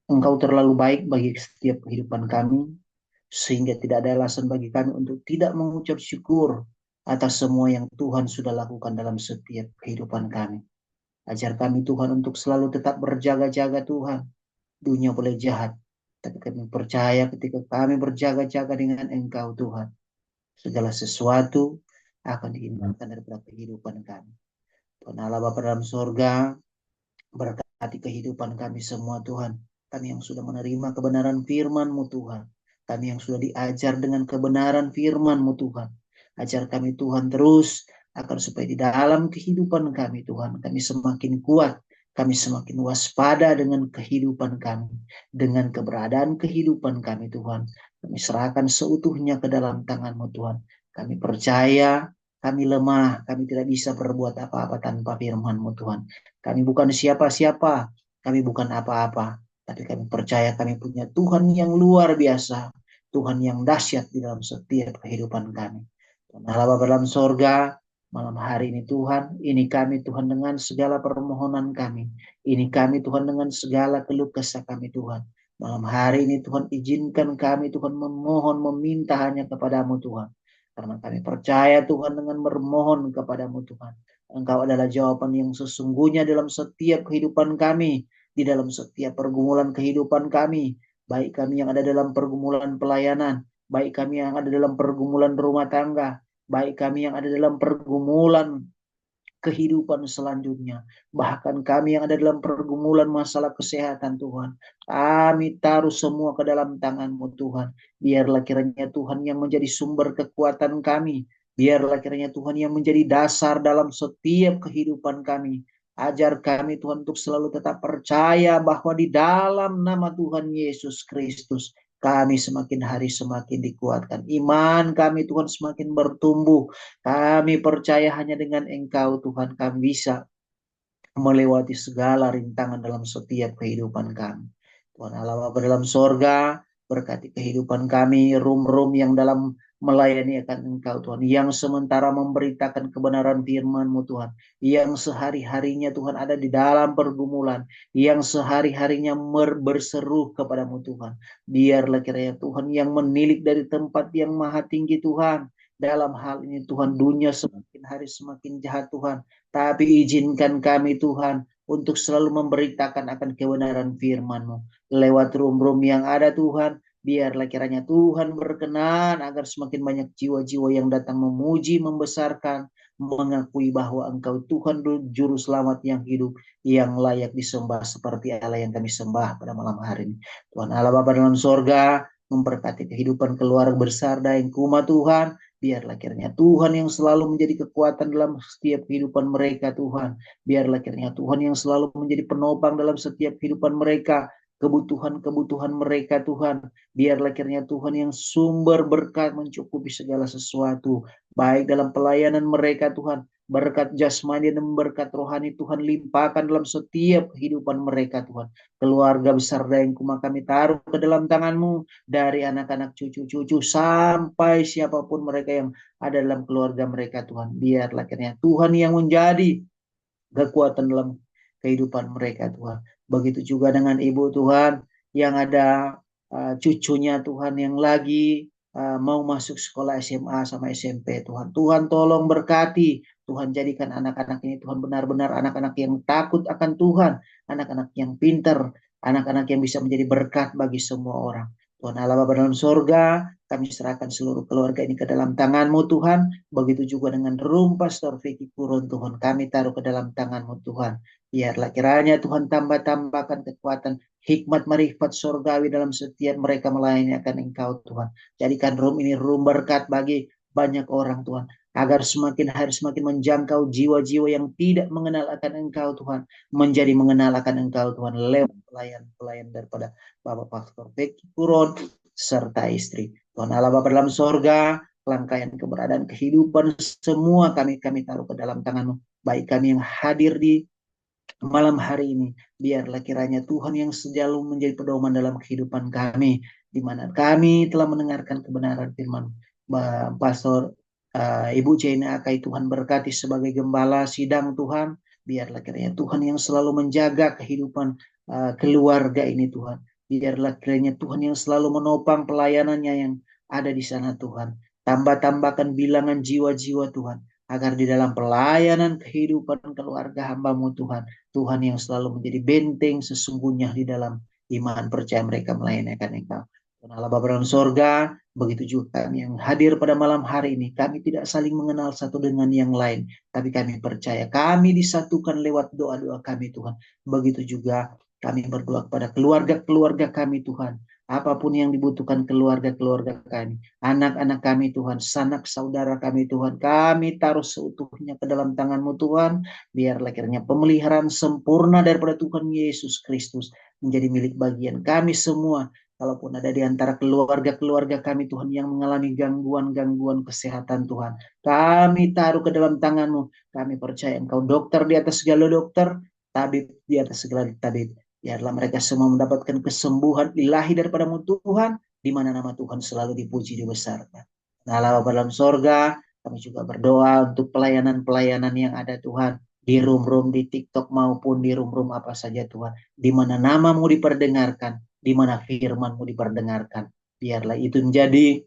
[SPEAKER 3] Engkau terlalu baik bagi setiap kehidupan kami, sehingga tidak ada alasan bagi kami untuk tidak mengucap syukur atas semua yang Tuhan sudah lakukan dalam setiap kehidupan kami. Ajar kami Tuhan untuk selalu tetap berjaga-jaga Tuhan. Dunia boleh jahat, tapi kami percaya ketika kami berjaga-jaga dengan Engkau Tuhan, segala sesuatu akan diindahkan daripada kehidupan kami. Tuhan Allah Bapa dalam surga, berkati kehidupan kami semua Tuhan. Kami yang sudah menerima kebenaran firman-Mu Tuhan. Kami yang sudah diajar dengan kebenaran firman-Mu Tuhan. Ajar kami Tuhan terus agar supaya di dalam kehidupan kami Tuhan, kami semakin kuat, kami semakin waspada dengan kehidupan kami, dengan keberadaan kehidupan kami Tuhan. Kami serahkan seutuhnya ke dalam tangan-Mu Tuhan. Kami percaya kami lemah, kami tidak bisa berbuat apa-apa tanpa firman-Mu Tuhan. Kami bukan siapa-siapa, kami bukan apa-apa, tapi kami percaya kami punya Tuhan yang luar biasa, Tuhan yang dahsyat di dalam setiap kehidupan kami. Tuhan Allah Bapa dalam sorga, malam hari ini Tuhan, ini kami Tuhan dengan segala permohonan kami. Ini kami Tuhan dengan segala keluh kesah kami Tuhan. Malam hari ini Tuhan izinkan kami Tuhan memohon, meminta hanya kepadamu Tuhan. Karena kami percaya Tuhan dengan bermohon kepadamu Tuhan. Engkau adalah jawaban yang sesungguhnya dalam setiap kehidupan kami. Di dalam setiap pergumulan kehidupan kami. Baik kami yang ada dalam pergumulan pelayanan. Baik kami yang ada dalam pergumulan rumah tangga. Baik kami yang ada dalam pergumulan kehidupan selanjutnya. Bahkan kami yang ada dalam pergumulan masalah kesehatan Tuhan. Kami taruh semua ke dalam tangan-Mu Tuhan. Biarlah kiranya Tuhan yang menjadi sumber kekuatan kami. Biarlah kiranya Tuhan yang menjadi dasar dalam setiap kehidupan kami. Ajar kami Tuhan untuk selalu tetap percaya bahwa di dalam nama Tuhan Yesus Kristus kami semakin hari semakin dikuatkan. Iman kami Tuhan semakin bertumbuh. Kami percaya hanya dengan Engkau Tuhan kami bisa melewati segala rintangan dalam setiap kehidupan kami. Tuhan Allah Bapa dalam sorga, berkati kehidupan kami, room-room yang dalam melayani akan Engkau Tuhan, yang sementara memberitakan kebenaran firman-Mu Tuhan, yang sehari-harinya Tuhan ada di dalam pergumulan, yang sehari-harinya berseru kepadamu Tuhan. Biarlah kiranya Tuhan yang menilik dari tempat yang maha tinggi Tuhan. Dalam hal ini Tuhan, dunia semakin hari semakin jahat Tuhan. Tapi izinkan kami Tuhan untuk selalu memberitakan akan kebenaran firman-Mu. Lewat room-room yang ada Tuhan, biarlah kiranya Tuhan berkenan agar semakin banyak jiwa-jiwa yang datang memuji, membesarkan, mengakui bahwa Engkau Tuhan Juru Selamat yang hidup, yang layak disembah seperti Allah yang kami sembah pada malam hari ini. Tuhan Allah Bapa dalam sorga, memberkati kehidupan keluarga besar Daeng Kuma Tuhan. Biarlah kiranya Tuhan yang selalu menjadi kekuatan dalam setiap kehidupan mereka Tuhan. Biarlah kiranya Tuhan yang selalu menjadi penopang dalam setiap kehidupan mereka. Kebutuhan-kebutuhan mereka Tuhan. Biarlah kiranya Tuhan yang sumber berkat mencukupi segala sesuatu. Baik dalam pelayanan mereka Tuhan. Berkat jasmani dan berkat rohani Tuhan limpahkan dalam setiap kehidupan mereka Tuhan. Keluarga besar Daeng Kuma kami taruh ke dalam tangan-Mu. Dari anak-anak cucu-cucu sampai siapapun mereka yang ada dalam keluarga mereka Tuhan. Biarlah kiranya Tuhan yang menjadi kekuatan dalam kehidupan mereka Tuhan. Begitu juga dengan ibu Tuhan yang ada cucunya Tuhan yang lagi mau masuk sekolah SMA sama SMP Tuhan. Tuhan tolong berkati. Tuhan jadikan anak-anak ini Tuhan benar-benar anak-anak yang takut akan Tuhan. Anak-anak yang pintar. Anak-anak yang bisa menjadi berkat bagi semua orang. Tuhan Allah Bapa dalam sorga, kami serahkan seluruh keluarga ini ke dalam tangan-Mu Tuhan. Begitu juga dengan room Pastor Vicky Purun Tuhan. Kami taruh ke dalam tangan-Mu Tuhan. Biarlah kiranya Tuhan tambahkan kekuatan hikmat marifat surgawi dalam setiap mereka melayani akan Engkau Tuhan. Jadikan room ini room berkat bagi banyak orang Tuhan. Agar semakin hari semakin menjangkau jiwa-jiwa yang tidak mengenal akan Engkau Tuhan. Menjadi mengenal akan Engkau Tuhan lewat pelayan-pelayan daripada Bapak Pastor Vicky Purun serta istri. Tuhan Allah Bapa dalam sorga, rangkaian keberadaan kehidupan semua kami taruh ke dalam tangan-Mu. Baik kami yang hadir di malam hari ini, biarlah kiranya Tuhan yang selalu menjadi pedoman dalam kehidupan kami, di mana kami telah mendengarkan kebenaran firman Pastor Ibu Jaina Akai. Tuhan berkati sebagai gembala sidang Tuhan. Biarlah kiranya Tuhan yang selalu menjaga kehidupan keluarga ini Tuhan. Biarlah kiranya Tuhan yang selalu menopang pelayanannya yang ada di sana Tuhan. Tambahkan bilangan jiwa-jiwa Tuhan. Agar di dalam pelayanan kehidupan keluarga hamba-Mu Tuhan. Tuhan yang selalu menjadi benteng sesungguhnya di dalam iman percaya mereka melayani Engkau. Tuhan Allah Bapa dalam sorga, begitu juga kami yang hadir pada malam hari ini. Kami tidak saling mengenal satu dengan yang lain. Tapi kami percaya kami disatukan lewat doa-doa kami Tuhan. Begitu juga kami berdoa kepada keluarga-keluarga kami Tuhan. Apapun yang dibutuhkan keluarga-keluarga kami, anak-anak kami Tuhan, sanak saudara kami Tuhan, kami taruh seutuhnya ke dalam tangan-Mu Tuhan. Biarlah kiranya pemeliharaan sempurna daripada Tuhan Yesus Kristus menjadi milik bagian kami semua. Kalaupun ada di antara keluarga-keluarga kami Tuhan yang mengalami gangguan-gangguan kesehatan Tuhan, kami taruh ke dalam tangan-Mu. Kami percaya Engkau dokter di atas segala dokter, tabib di atas segala tabib. Biarlah mereka semua mendapatkan kesembuhan ilahi daripada-Mu Tuhan, di mana nama Tuhan selalu dipuji, dibesarkan. Nah, Allah Bapa dalam sorga, kami juga berdoa untuk pelayanan-pelayanan yang ada Tuhan, di room-room di TikTok maupun di room-room apa saja Tuhan, di mana nama-Mu diperdengarkan, di mana firman-Mu diperdengarkan. Biarlah itu menjadi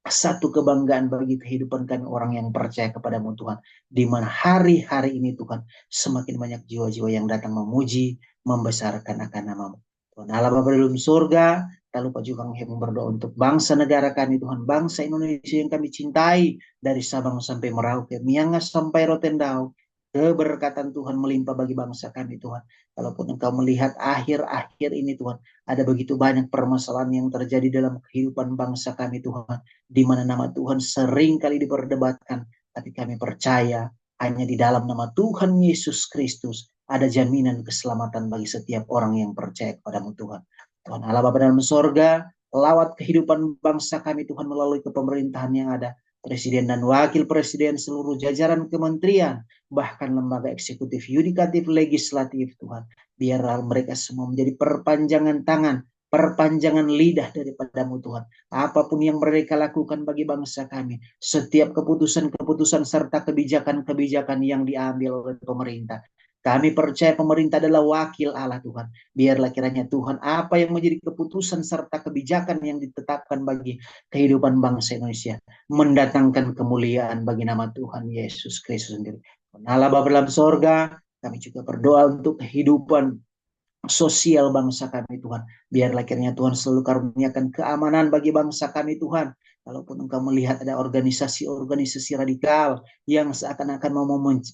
[SPEAKER 3] satu kebanggaan bagi kehidupan kami orang yang percaya kepadamu Tuhan. Di mana hari-hari ini Tuhan semakin banyak jiwa-jiwa yang datang memuji, membesarkan akan nama-Mu. Tuhan Allah Bapa dalam surga, tak lupa juga kami berdoa untuk bangsa negara kami Tuhan, bangsa Indonesia yang kami cintai, dari Sabang sampai Merauke, Miangas sampai Rotendao. Keberkatan Tuhan melimpah bagi bangsa kami Tuhan. Kalaupun Engkau melihat akhir-akhir ini Tuhan, ada begitu banyak permasalahan yang terjadi dalam kehidupan bangsa kami Tuhan, di mana nama Tuhan sering kali diperdebatkan, tapi kami percaya hanya di dalam nama Tuhan Yesus Kristus ada jaminan keselamatan bagi setiap orang yang percaya kepadamu Tuhan. Tuhan Allah Bapa dalam sorga, lawat kehidupan bangsa kami Tuhan melalui kepemerintahan yang ada, presiden dan wakil presiden, seluruh jajaran kementerian, bahkan lembaga eksekutif, yudikatif, legislatif Tuhan. Biarlah mereka semua menjadi perpanjangan tangan, perpanjangan lidah daripada-Mu Tuhan. Apapun yang mereka lakukan bagi bangsa kami, setiap keputusan-keputusan serta kebijakan-kebijakan yang diambil oleh pemerintah, kami percaya pemerintah adalah wakil Allah Tuhan. Biarlah kiranya Tuhan, apa yang menjadi keputusan serta kebijakan yang ditetapkan bagi kehidupan bangsa Indonesia, mendatangkan kemuliaan bagi nama Tuhan Yesus Kristus sendiri. Allah Bapa dalam sorga, kami juga berdoa untuk kehidupan sosial bangsa kami Tuhan. Biarlah kiranya Tuhan selalu karuniakan keamanan bagi bangsa kami Tuhan. Kalaupun Engkau melihat ada organisasi-organisasi radikal yang seakan-akan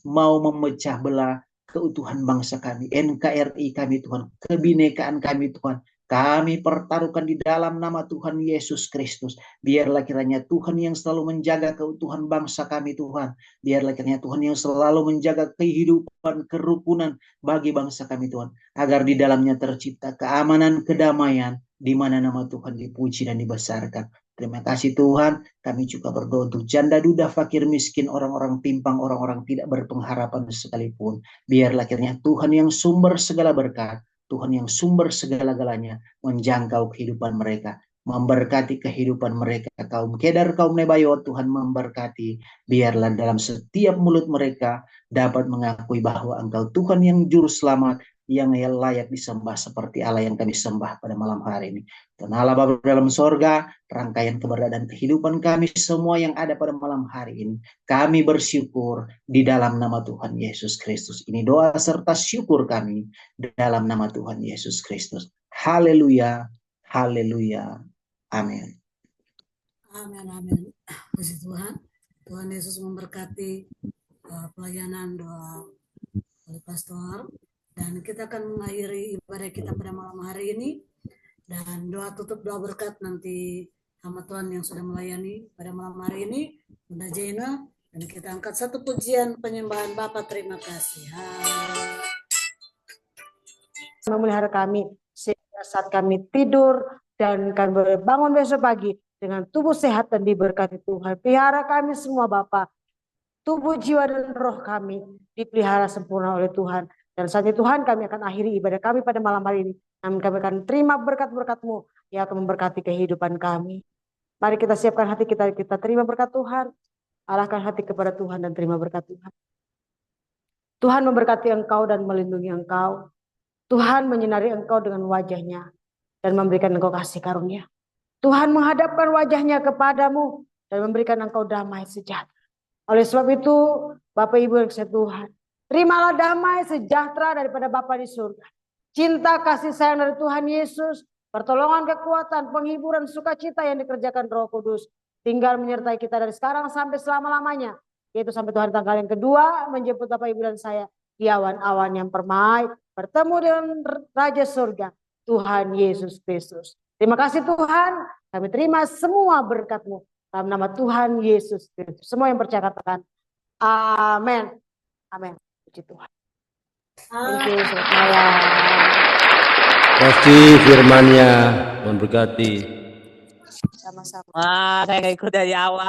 [SPEAKER 3] mau memecah belah keutuhan bangsa kami, NKRI kami Tuhan, kebinekaan kami Tuhan, kami pertaruhkan di dalam nama Tuhan Yesus Kristus. Biarlah kiranya Tuhan yang selalu menjaga keutuhan bangsa kami Tuhan. Biarlah kiranya Tuhan yang selalu menjaga kehidupan, kerukunan bagi bangsa kami Tuhan. Agar di dalamnya tercipta keamanan, kedamaian, di mana nama Tuhan dipuji dan dibesarkan. Terima kasih Tuhan, kami juga berdoa untuk janda duda, fakir miskin, orang-orang timpang, orang-orang tidak berpengharapan sekalipun. Biarlah kiranya Tuhan yang sumber segala berkat, Tuhan yang sumber segala-galanya menjangkau kehidupan mereka, memberkati kehidupan mereka. Kaum Kedar, kaum Nebayot, Tuhan memberkati. Biarlah dalam setiap mulut mereka dapat mengakui bahwa Engkau Tuhan yang juru selamat, yang layak disembah seperti Allah yang kami sembah pada malam hari ini. Dan Allah Bapa dalam sorga, rangkaian keberadaan kehidupan kami semua yang ada pada malam hari ini, kami bersyukur di dalam nama Tuhan Yesus Kristus. Ini doa serta syukur kami dalam nama Tuhan Yesus Kristus. Haleluya, haleluya, amin.
[SPEAKER 2] Amin, amin. Puji Tuhan. Tuhan Yesus memberkati pelayanan doa oleh pastor. Dan kita akan mengakhiri ibadah kita pada malam hari ini. Dan doa tutup, doa berkat nanti hamba Tuhan yang sudah melayani pada malam hari ini, Bunda Jaina. Dan kita angkat satu pujian penyembahan Bapa, terima kasih.
[SPEAKER 1] Memelihara kami sehingga saat kami tidur dan kami bangun besok pagi dengan tubuh sehat dan diberkati Tuhan. Pelihara kami semua Bapa, tubuh, jiwa, dan roh kami dipelihara sempurna oleh Tuhan. Dan saat itu Tuhan, kami akan akhiri ibadah kami pada malam hari ini. Namun kami akan terima berkat-berkat-Mu yang akan memberkati kehidupan kami. Mari kita siapkan hati kita terima berkat Tuhan. Arahkan hati kepada Tuhan dan terima berkat Tuhan. Tuhan memberkati engkau dan melindungi engkau. Tuhan menyinari engkau dengan wajahnya dan memberikan engkau kasih karunia. Tuhan menghadapkan wajahnya kepadamu dan memberikan engkau damai sejahtera. Oleh sebab itu, Bapak Ibu yang kasih Tuhan, terimalah damai sejahtera daripada Bapa di surga. Cinta kasih sayang dari Tuhan Yesus, pertolongan, kekuatan, penghiburan, sukacita yang dikerjakan Roh Kudus tinggal menyertai kita dari sekarang sampai selama-lamanya. Yaitu sampai Tuhan tanggal yang kedua menjemput Bapak Ibu dan saya di awan-awan yang permai, bertemu dengan Raja Surga, Tuhan Yesus Kristus. Terima kasih Tuhan, kami terima semua berkat-Mu dalam nama Tuhan Yesus Kristus. Semua yang percaya katakan amin. Amin. Puji Tuhan. Thank you, selamat malam.
[SPEAKER 4] Kasih firman-Nya, Tuhan berkati.
[SPEAKER 1] Sama-sama.
[SPEAKER 5] Wah, saya nggak ikut dari awal.